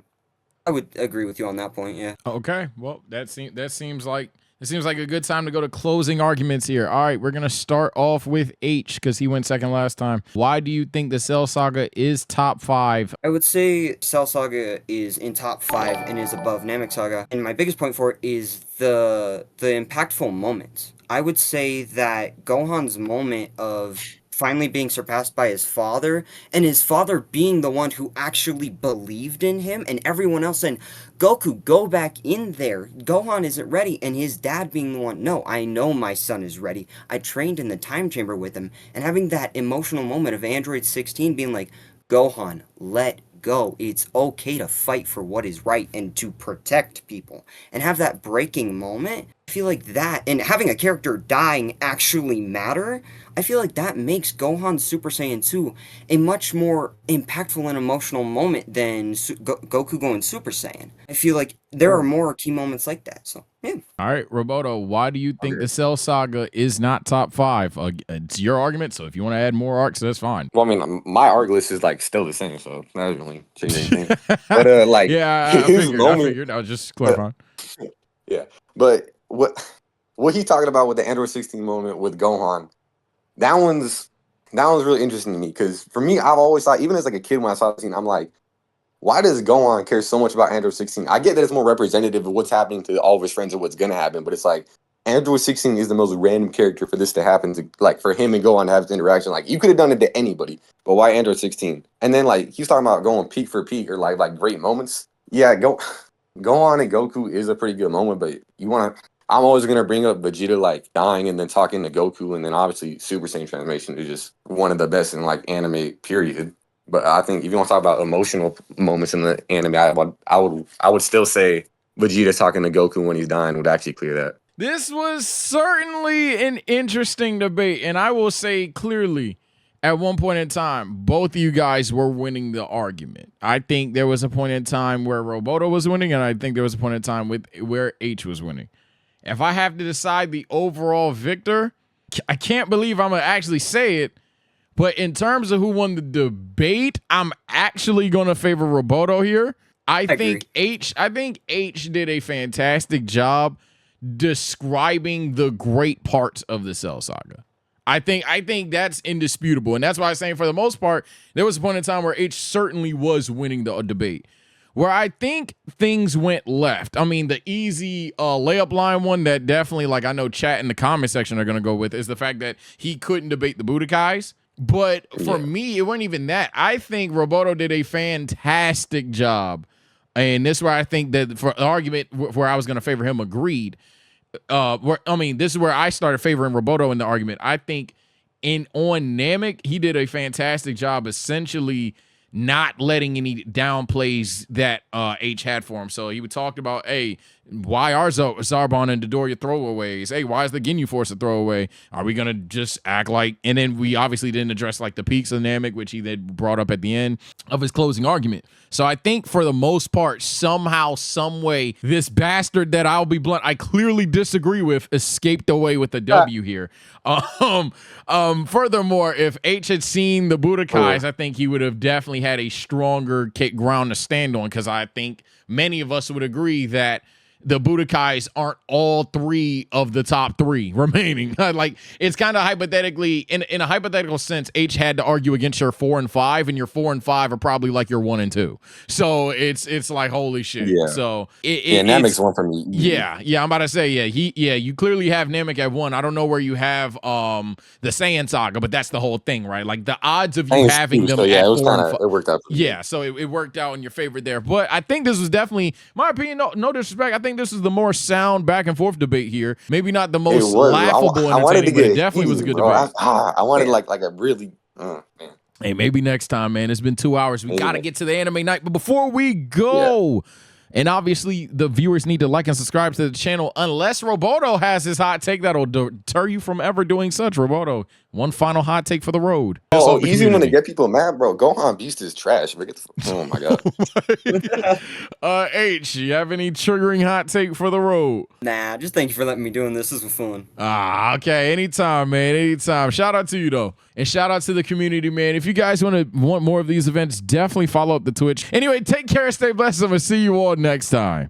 I would agree with you on that point. Yeah. Okay, well that seems like a good time to go to closing arguments here. All right, we're gonna start off with H because he went second last time. Why do you think the Cell Saga is top 5? I would say Cell Saga is in top 5 and is above Namek Saga. And my biggest point for it is the impactful moments. I would say that Gohan's moment of finally being surpassed by his father, and his father being the one who actually believed in him, and everyone else saying, Goku, go back in there. Gohan isn't ready. And his dad being the one, no, I know my son is ready. I trained in the time chamber with him. And having that emotional moment of Android 16 being like, Gohan, let go. It's okay to fight for what is right and to protect people. And have that breaking moment. I feel like that, and having a character dying actually matter, I feel like that makes Gohan Super Saiyan 2 a much more impactful and emotional moment than Goku going Super Saiyan. I feel like there are more key moments like that. So, yeah. All right, Roboto, why do you think the Cell Saga is not top 5? It's your argument, so if you want to add more arcs, that's fine. Well, I mean, my arc list is like still the same, so that doesn't really change anything. But like, yeah, I figured. I was just clarifying. Yeah, but what he's talking about with the Android 16 moment with Gohan, that one's really interesting to me because for me, I've always thought, even as like a kid when I saw the scene, I'm like, why does Gohan care so much about Android 16? I get that it's more representative of what's happening to all of his friends and what's gonna happen, but it's like Android 16 is the most random character for this to happen to, like for him and Gohan to have this interaction. Like you could have done it to anybody, but why Android 16? And then like he's talking about going peak for peak or like great moments. Yeah, Gohan and Goku is a pretty good moment, but I'm always gonna bring up Vegeta like dying and then talking to Goku, and then obviously Super Saiyan transformation is just one of the best in like anime period. But I think if you want to talk about emotional moments in the anime, I would still say Vegeta talking to Goku when he's dying would actually clear that. This was certainly an interesting debate, and I will say clearly, at one point in time, both of you guys were winning the argument. I think there was a point in time where Roboto was winning, and I think there was a point in time where H was winning. If I have to decide the overall victor, I can't believe I'm going to actually say it, but in terms of who won the debate, I'm actually going to favor Roboto here. I agree. think H did a fantastic job describing the great parts of the Cell Saga. I think that's indisputable, and that's why I'm saying for the most part, there was a point in time where H certainly was winning the debate. Where I think things went left, I mean, the easy layup line one that definitely, like, I know chat in the comment section are going to go with is the fact that he couldn't debate the Budokais. But for me, it wasn't even that. I think Roboto did a fantastic job. And this is where I think that for the argument where I was going to favor him agreed. This is where I started favoring Roboto in the argument. I think on Namek, he did a fantastic job essentially not letting any downplays that H had for him. So he would talk about, hey, why are Zarbon and Dodoria throwaways? Hey, why is the Ginyu Force a throwaway? Are we going to just act like... And then we obviously didn't address like the peaks of Namek, which he then brought up at the end of his closing argument. So I think for the most part, somehow, some way, this bastard that I'll be blunt, I clearly disagree with, escaped away with a W here. Furthermore, if H had seen the Budokais, I think he would have definitely had a stronger ground to stand on, because I think many of us would agree that the Budokais aren't all three of the top three remaining. Like, it's kind of hypothetically, in a hypothetical sense, H had to argue against your 4 and 5, and your 4 and 5 are probably like your 1 and 2. So it's like, holy shit. Yeah. So Namek's one for me. Yeah, I'm about to say, you clearly have Namek at 1. I don't know where you have the Saiyan Saga, but that's the whole thing, right? Like, the odds of you having them so at it was 4 and kind of, it worked out. Yeah, so it worked out in your favor there. But I think this was definitely, my opinion, no disrespect, I think this is the more sound back and forth debate here. Maybe not the most laughable and entertaining, but it definitely was a good debate. I wanted like a really, man. Hey, maybe next time, man. It's been 2 hours. We got to get to the anime night. But before we go, and obviously the viewers need to like and subscribe to the channel, unless Roboto has his hot take that'll deter you from ever doing such. Roboto, one final hot take for the road. Easy one to get people mad, bro. Gohan Beast is trash. Oh my god. H, you have any triggering hot take for the road? Nah, just thank you for letting me doing this. This was fun. Okay. Anytime, man. Anytime. Shout out to you, though. And shout out to the community, man. If you guys want more of these events, definitely follow up the Twitch. Anyway, take care, stay blessed. I'm going to see you all next time.